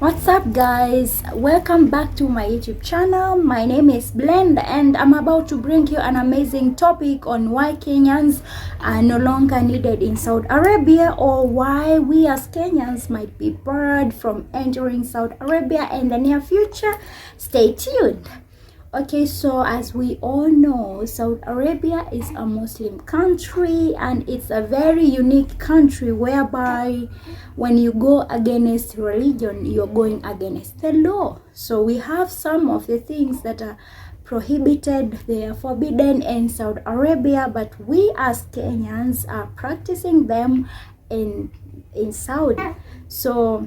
What's up guys, welcome back to my YouTube channel. My name is Blend and I'm about to bring you an amazing topic on why Kenyans are no longer needed in Saudi Arabia, or why we as Kenyans might be barred from entering Saudi Arabia in the near future. Stay tuned. Okay, so as we all know, Saudi Arabia is a Muslim country and it's a very unique country whereby when you go against religion, you're going against the law. So we have some of the things that are prohibited, they are forbidden in Saudi Arabia, but we as Kenyans are practicing them in Saudi. So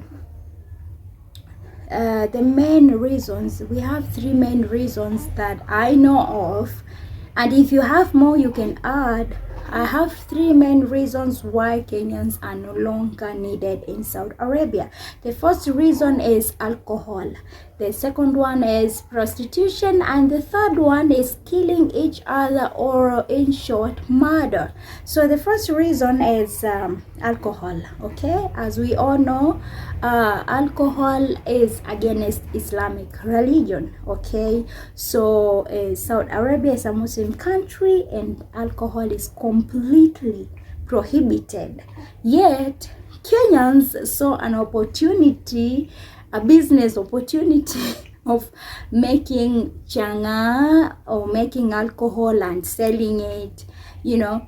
the main reasons, we have three main reasons that I know of, and if you have more you can add. I have three main reasons why Kenyans are no longer needed in Saudi Arabia. The first reason is alcohol, the second one is prostitution, and the third one is killing each other, or in short, murder. So the first reason is alcohol. Okay, as we all know, alcohol is against Islamic religion. Okay, so Saudi Arabia is a Muslim country and alcohol is completely prohibited, yet Kenyans saw an opportunity, a business opportunity of making changa or making alcohol and selling it, you know,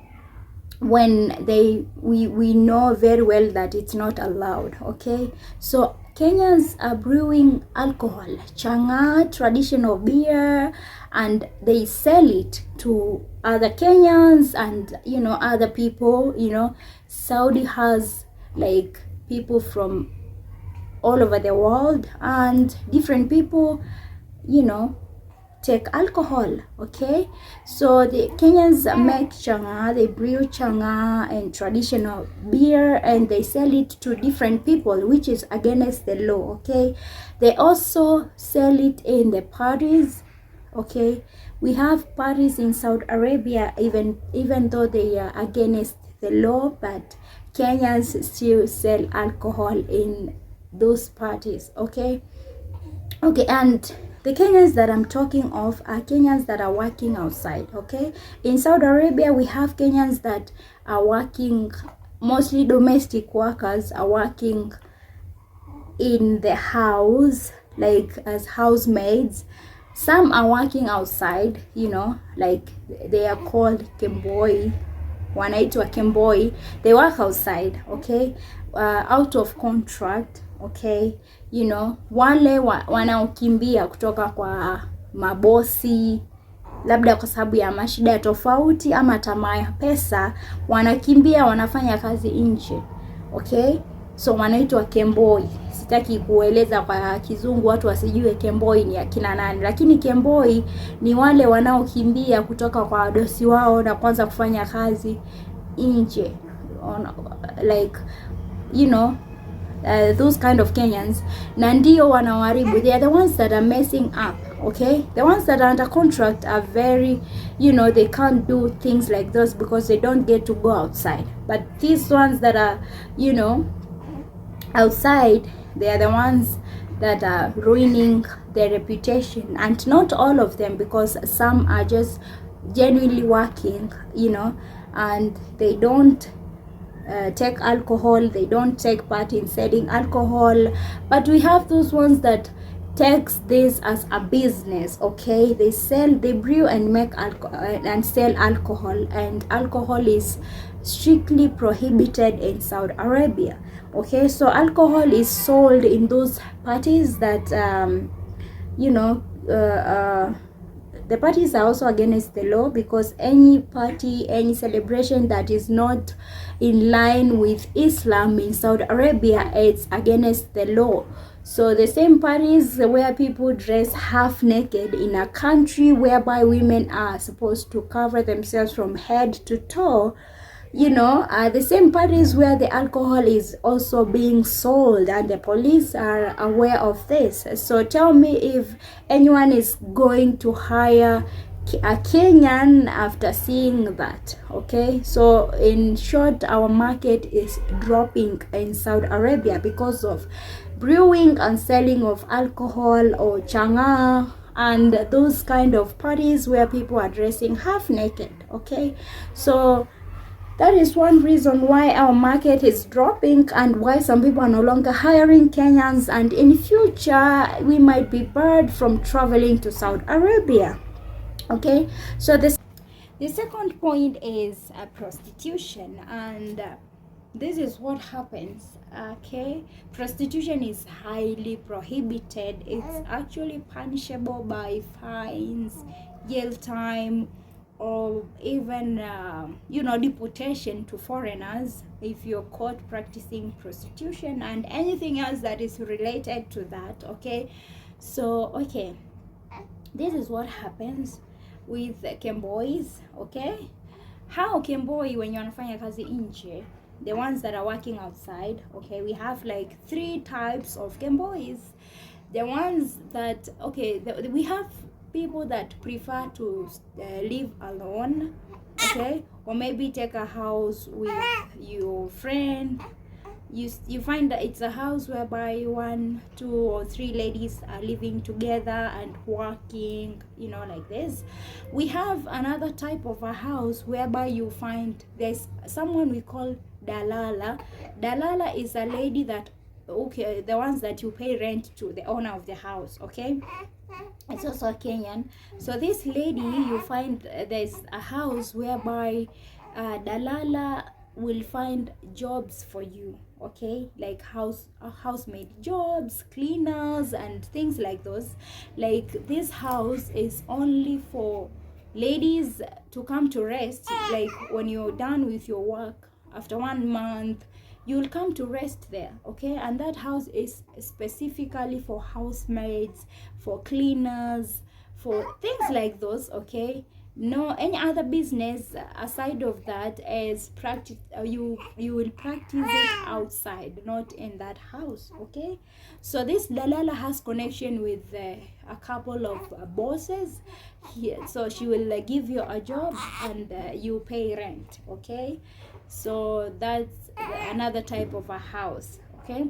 when we know very well that it's not allowed. Okay, so Kenyans are brewing alcohol, changa, traditional beer, and they sell it to other Kenyans and, you know, other people. You know, Saudi has like people from all over the world, and different people, you know, take alcohol. Okay, so the Kenyans make changa, they brew changa and traditional beer, and they sell it to different people, which is against the law. Okay, they also sell it in the parties. Okay, we have parties in Saudi Arabia, even though they are against the law, but Kenyans still sell alcohol in those parties. Okay, and the Kenyans that I'm talking of are Kenyans that are working outside. Okay, in Saudi Arabia we have Kenyans that are working, mostly domestic workers, are working in the house, like as housemaids. Some are working outside, you know, like they are called kemboi, wanaitwa kemboi. They work outside. Okay, out of contract. Okay, you know, wale wanaokimbia kutoka kwa mabosi, labda kwa sababu ya mashida tofauti ama tamaa ya pesa, wanakimbia, wanafanya kazi nje. Okay, so wanaitwa kemboi. Sitaki kueleza kwa kizungu watu wasijue kemboi ni akina nani, lakini kemboi ni wale wanaokimbia kutoka kwa wadosi wao na kwanza kufanya kazi nje, like, you know, those kind of Kenyans, na ndio wanawaribu. They are the ones that are messing up. Okay, the ones that are under contract are very, you know, they can't do things like those because they don't get to go outside. But these ones that are, you know, outside, they are the ones that are ruining their reputation. And not all of them, because some are just genuinely working, you know, and they don't take alcohol, they don't take part in selling alcohol. But we have those ones that takes this as a business. Okay, they sell, they brew and make alcohol and sell alcohol, and alcohol is strictly prohibited in Saudi Arabia. Okay, so alcohol is sold in those parties that you know, the parties are also against the law, because any party, any celebration that is not in line with Islam in Saudi Arabia, it's against the law. So the same parties where people dress half naked in a country whereby women are supposed to cover themselves from head to toe, you know, the same parties where the alcohol is also being sold, and the police are aware of this. So tell me if anyone is going to hire a Kenyan after seeing that. Okay, so in short, our market is dropping in Saudi Arabia because of brewing and selling of alcohol or changa and those kind of parties where people are dressing half naked. Okay, so that is one reason why our market is dropping and why some people are no longer hiring Kenyans, and in future we might be barred from traveling to Saudi Arabia. Okay, so the second point is prostitution, and this is what happens. Okay, prostitution is highly prohibited. It's actually punishable by fines, jail time, or even deportation to foreigners if you're caught practicing prostitution and anything else that is related to that. Okay, so okay, this is what happens with Kemboys. Okay, how Kemboi when you're wanafanya kazi nje, the ones that are working outside. Okay, we have like 3 types of Kemboys. The ones that, okay, we have people that prefer to live alone, okay, or maybe take a house with your friend. You find that it's a house whereby 1, 2, or 3 ladies are living together and working, like this. We have another type of a house whereby you find there's someone we call dalala. Dalala is a lady that, okay, the ones that you pay rent to the owner of the house. Okay, it's also a Kenyan. So this lady, you find there's a house whereby dalala will find jobs for you. Okay, like housemaid jobs, cleaners, and things like those. Like this house is only for ladies to come to rest. Like when you're done with your work after 1 month, you'll come to rest there. Okay, and that house is specifically for housemaids, for cleaners, for things like those. Okay, no any other business aside of that is practice. You will practice it outside, not in that house. Okay, so this dalala has connection with a couple of bosses here, so she will give you a job and you pay rent. Okay, so that's another type of a house. Okay,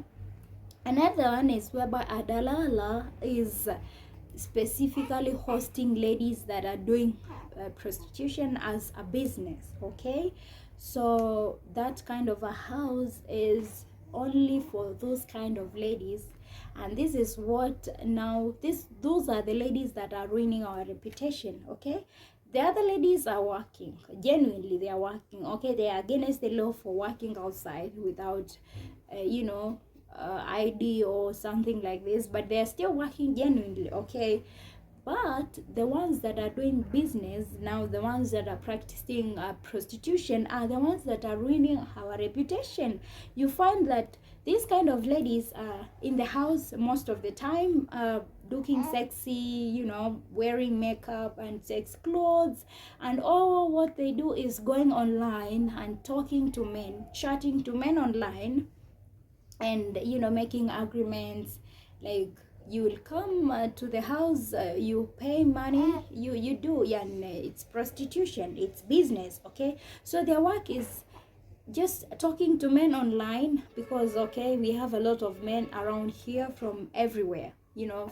another one is whereby a dalala is specifically hosting ladies that are doing prostitution as a business. Okay, so that kind of a house is only for those kind of ladies, and this is what now those are the ladies that are ruining our reputation. Okay, the other ladies are working genuinely, they are working. Okay, they are against the law for working outside without ID or something like this, but they are still working genuinely. Okay, but the ones that are doing business now, the ones that are practicing prostitution, are the ones that are ruining our reputation. You find that these kind of ladies are in the house most of the time, looking sexy, wearing makeup and sex clothes, and all what they do is going online and talking to men, chatting to men online, and making agreements like you will come to the house, you pay money, you do, yeah, and it's prostitution, it's business. Okay, so their work is just talking to men online, because okay, we have a lot of men around here from everywhere,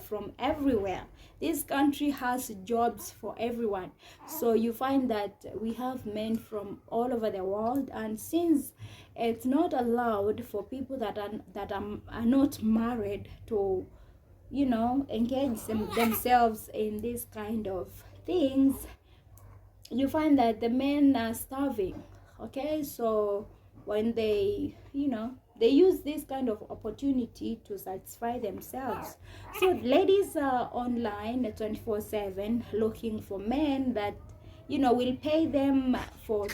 from everywhere. This country has jobs for everyone, so you find that we have men from all over the world. And since it's not allowed for people that are not married to engage themselves in this kind of things, you find that the men are starving. Okay, so when they they use this kind of opportunity to satisfy themselves. So ladies are online 24/7 looking for men that will pay them for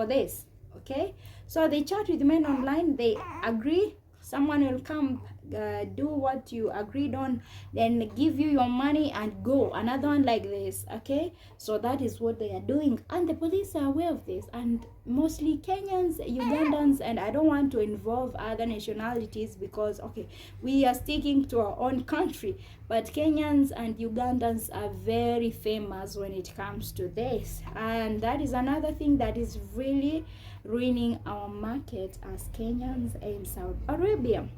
this. Okay, so they chat with men online, they agree, someone will come do what you agreed on, then give you your money and go. Another one like this. Okay, so that is what they are doing, and the police are aware of this, and mostly Kenyans, Ugandans, and I don't want to involve other nationalities because okay, we are sticking to our own country, but Kenyans and Ugandans are very famous when it comes to this, and that is another thing that is really ruining our market as Kenyans in Saudi Arabia.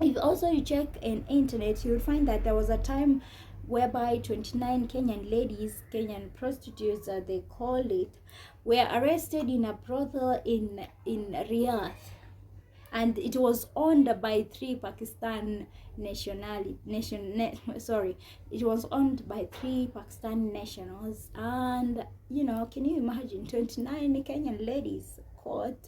If also you check in internet, you'll find that there was a time whereby 29 Kenyan ladies, Kenyan prostitutes they called it, were arrested in a brothel in Riyadh, and it was owned by three Pakistan it was owned by three Pakistan nationals. And you know, can you imagine 29 Kenyan ladies caught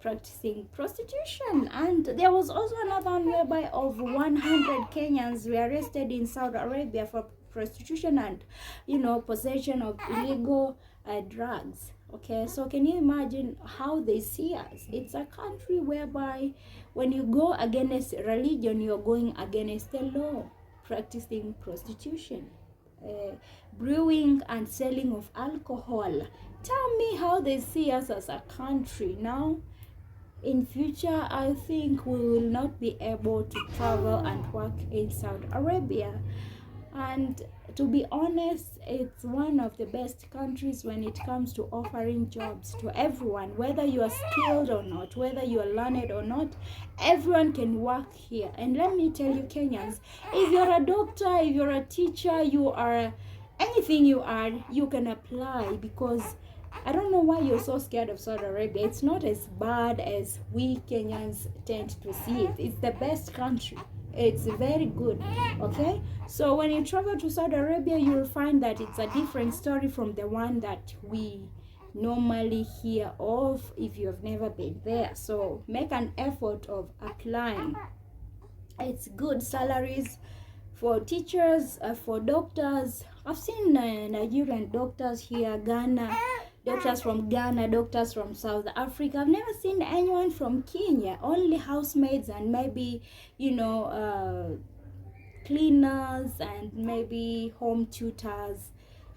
practicing prostitution? And there was also another one whereby of 100 Kenyans were arrested in Saudi Arabia for prostitution and, you know, possession of illegal drugs. Okay, so can you imagine how they see us? It's a country whereby when you go against religion, you're going against the law. Practicing prostitution, brewing and selling of alcohol. Tell me how they see us as a country. Now in future, I think we will not be able to travel and work in Saudi Arabia. And to be honest, it's one of the best countries when it comes to offering jobs to everyone, whether you are skilled or not, whether you are learned or not, everyone can work here. And let me tell you, Kenyans, if you're a doctor, if you're a teacher, you are anything you are, you can apply, because I don't know why you're so scared of Saudi Arabia. It's not as bad as we Kenyans tend to see it. It's the best country. It's very good. Okay, so when you travel to Saudi Arabia, you will find that it's a different story from the one that we normally hear of if you have never been there. So make an effort of applying. It's good salaries for teachers, for doctors. I've seen Nigerian doctors here, Ghana, doctors from Ghana, doctors from South Africa. I've never seen anyone from Kenya, only housemaids and maybe, you know, cleaners and maybe home tutors,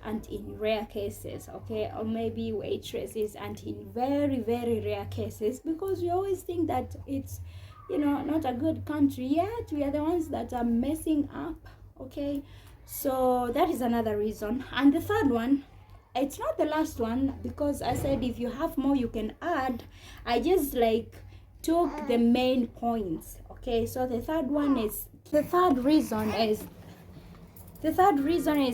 and in rare cases, okay, or maybe waitresses, and in very, very rare cases, because we always think that it's, you know, not a good country, yet we are the ones that are messing up. Okay, so that is another reason. And the third one, it's not the last one, because I said if you have more you can add. I just like took the main points. Okay, so the third reason is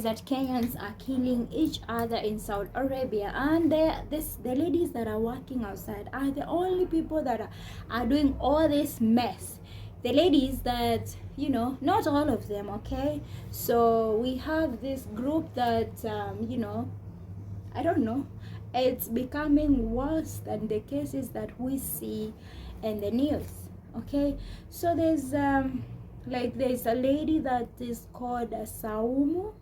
that Kenyans are killing each other in Saudi Arabia, and the ladies that are working outside are the only people that are doing all this mess. The ladies that, you know, not all of them, okay? So we have this group that, you know, I don't know, it's becoming worse than the cases that we see in the news. Okay, so there's there's a lady that is called Saumu.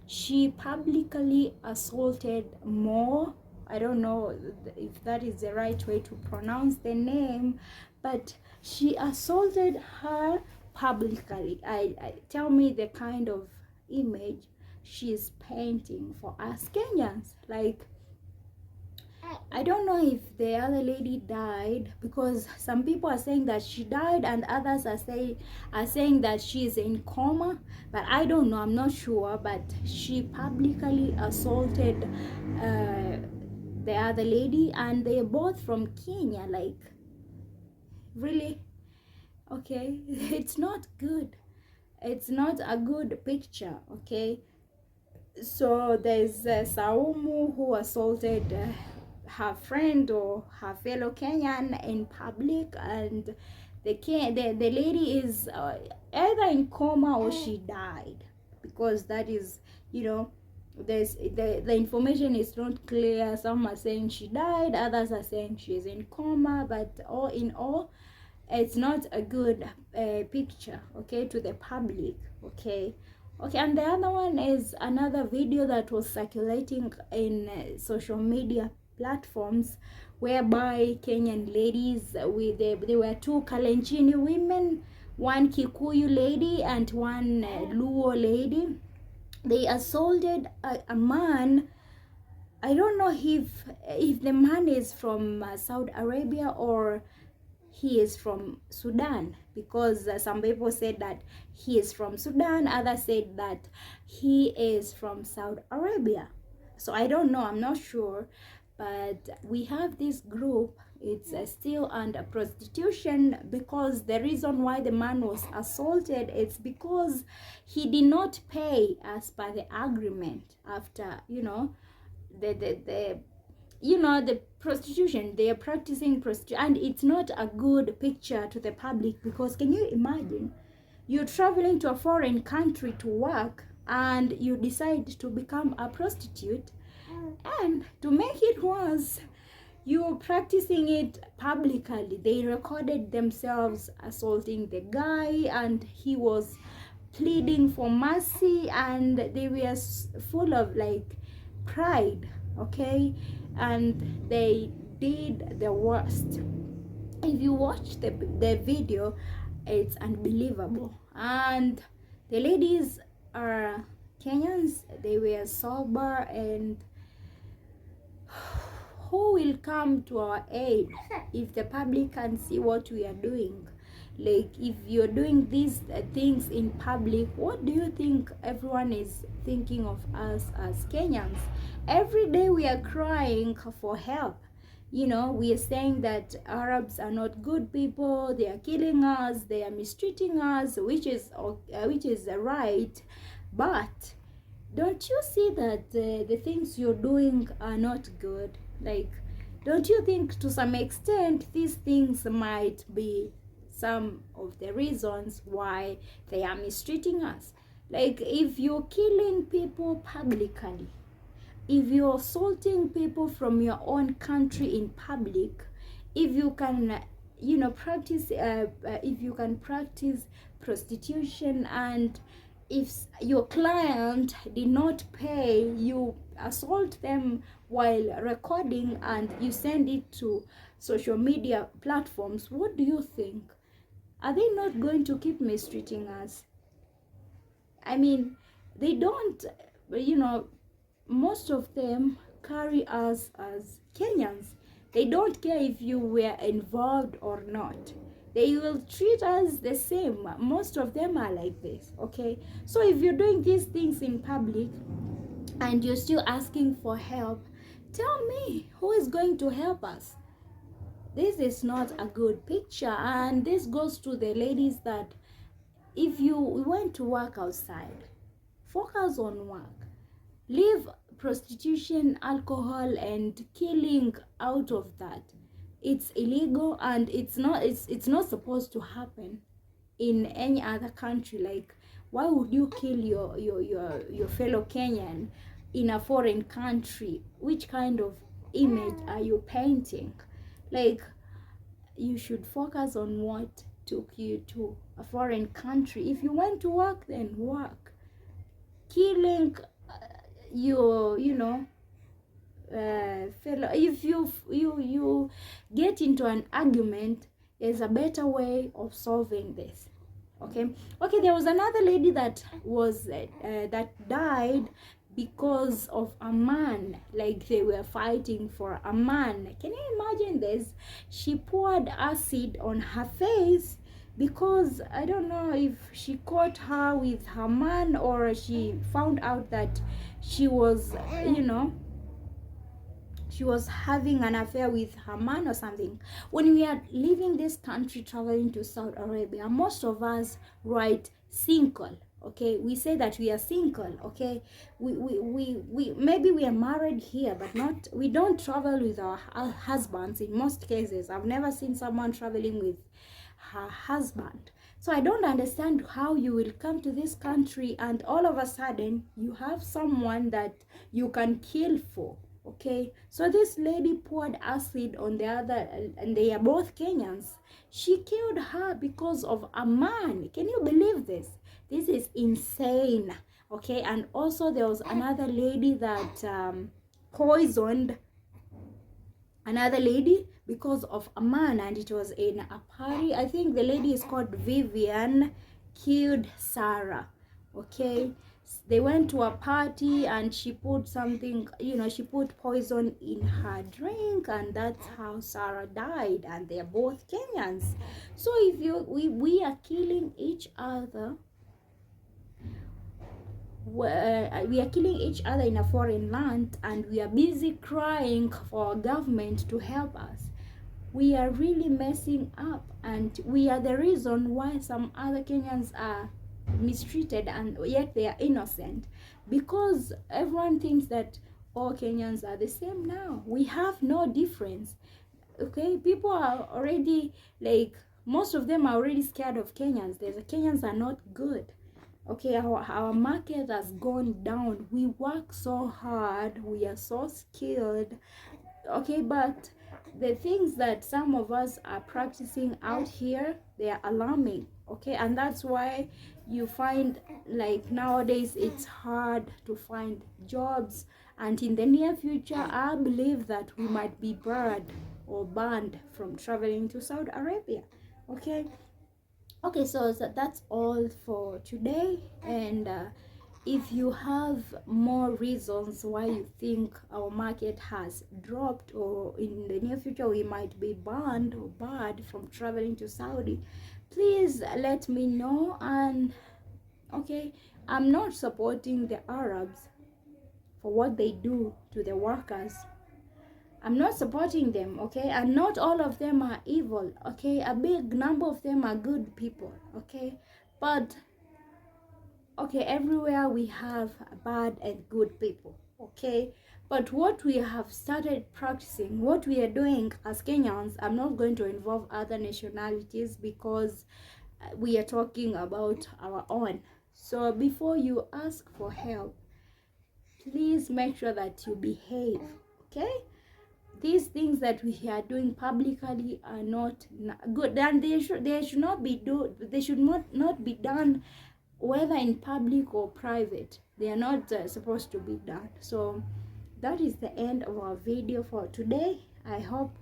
She publicly assaulted Mo. I don't know if that is the right way to pronounce the name, but she assaulted her publicly. I tell me the kind of image she's painting for us Kenyans. Like, I don't know if the other lady died, because some people are saying that she died and others are saying that she is in coma, but I don't know, I'm not sure. But she publicly assaulted the other lady, and they're both from Kenya. Like, really? Okay, it's not good. It's not a good picture. Okay, so there's Saumu who assaulted her friend or her fellow Kenyan in public, and the lady is either in coma or she died, because that is, you know, there's the information is not clear. Some are saying she died, others are saying she's in coma, but all in all, it's not a good picture, okay, to the public. Okay, and the other one is another video that was circulating in social media platforms, whereby Kenyan ladies, there were two Kalenjin women one Kikuyu lady and one Luo lady. They assaulted a man. I don't know if the man is from Saudi Arabia or he is from Sudan, because some people said that he is from Sudan, others said that he is from Saudi Arabia. So I don't know, I'm not sure, but we have this group. It's still under prostitution, because the reason why the man was assaulted is because he did not pay as per the agreement. After, you know, the prostitution, they are practicing prostitution, and it's not a good picture to the public, because can you imagine, you're traveling to a foreign country to work and you decide to become a prostitute, and to make it worse, you're practicing it publicly. They recorded themselves assaulting the guy, and he was pleading for mercy, and they were full of like pride, okay, and they did the worst. If you watch the video, it's unbelievable. And the ladies are Kenyans. They were sober, and who will come to our aid if the public can see what we are doing? Like, if you're doing these things in public, what do you think everyone is thinking of us as Kenyans? Every day we are crying for help. You know, we are saying that Arabs are not good people, they are killing us, they are mistreating us, which is right. But don't you see that the things you're doing are not good? Like, don't you think to some extent these things might be some of the reasons why they are mistreating us? Like, if you're killing people publicly, if you're assaulting people from your own country in public, if you can practice if you can practice prostitution, and if your client did not pay, you assault them while recording and you send it to social media platforms, what do you think? Are they not going to keep mistreating us? I mean, they don't, most of them carry us as Kenyans. They don't care if you were involved or not. They will treat us the same. Most of them are like this, okay? So if you're doing these things in public and you're still asking for help, tell me, who is going to help us? This is not a good picture. And this goes to the ladies that if you went to work outside, focus on work. Leave prostitution, alcohol, and killing out of that. It's illegal, and it's not supposed to happen in any other country. Like, why would you kill your fellow Kenyan in a foreign country? Which kind of image are you painting? Like, you should focus on what took you to a foreign country. If you went to work, then work. Killing fellow, if you get into an argument, there's a better way of solving this. Okay, there was another lady that was that died because of a man. Like, they were fighting for a man. Can you imagine this? She poured acid on her face because I don't know if she caught her with her man, or she found out that she was she was having an affair with her man or something. When we are leaving this country, traveling to Saudi Arabia, most of us write single. Okay, we say that we are single. Okay, we maybe we are married here, but not, we don't travel with our husbands in most cases. I've never seen someone traveling with her husband. So I don't understand how you will come to this country and all of a sudden you have someone that you can kill for. Okay, so this lady poured acid on the other, and they are both Kenyans. She killed her because of a man. Can you believe this? This is insane. Okay, and also there was another lady that poisoned another lady because of a man, and it was in a party. I think the lady is called Vivian, killed Sarah. Okay, they went to a party and she put something, she put poison in her drink, and that's how Sarah died. And they're both Kenyans. So if we are killing each other, we are killing each other in a foreign land, and we are busy crying for our government to help us, we are really messing up, and we are the reason why some other Kenyans are mistreated and yet they are innocent, because everyone thinks that all Kenyans are the same. Now we have no difference. Okay, people are already, like, most of them are already scared of Kenyans. The Kenyans are not good. Okay, our market has gone down. We work so hard, we are so skilled. Okay, but the things that some of us are practicing out here, they are alarming. Okay, and that's why you find, like, nowadays it's hard to find jobs, and in the near future I believe that we might be barred or banned from traveling to Saudi Arabia. Okay, so that's all for today. And if you have more reasons why you think our market has dropped, or in the near future we might be banned or barred from traveling to Saudi, please let me know. And okay, I'm not supporting the Arabs for what they do to the workers. I'm not supporting them, okay? And not all of them are evil, okay? A big number of them are good people, okay? But, okay, everywhere we have bad and good people, okay? But what we have started practicing, what we are doing as Kenyans, I'm not going to involve other nationalities, because we are talking about our own. So before you ask for help, please make sure that you behave, okay? These things that we are doing publicly are not good, and they should not be not be done, whether in public or private. They are not supposed to be done. So that is the end of our video for today. I hope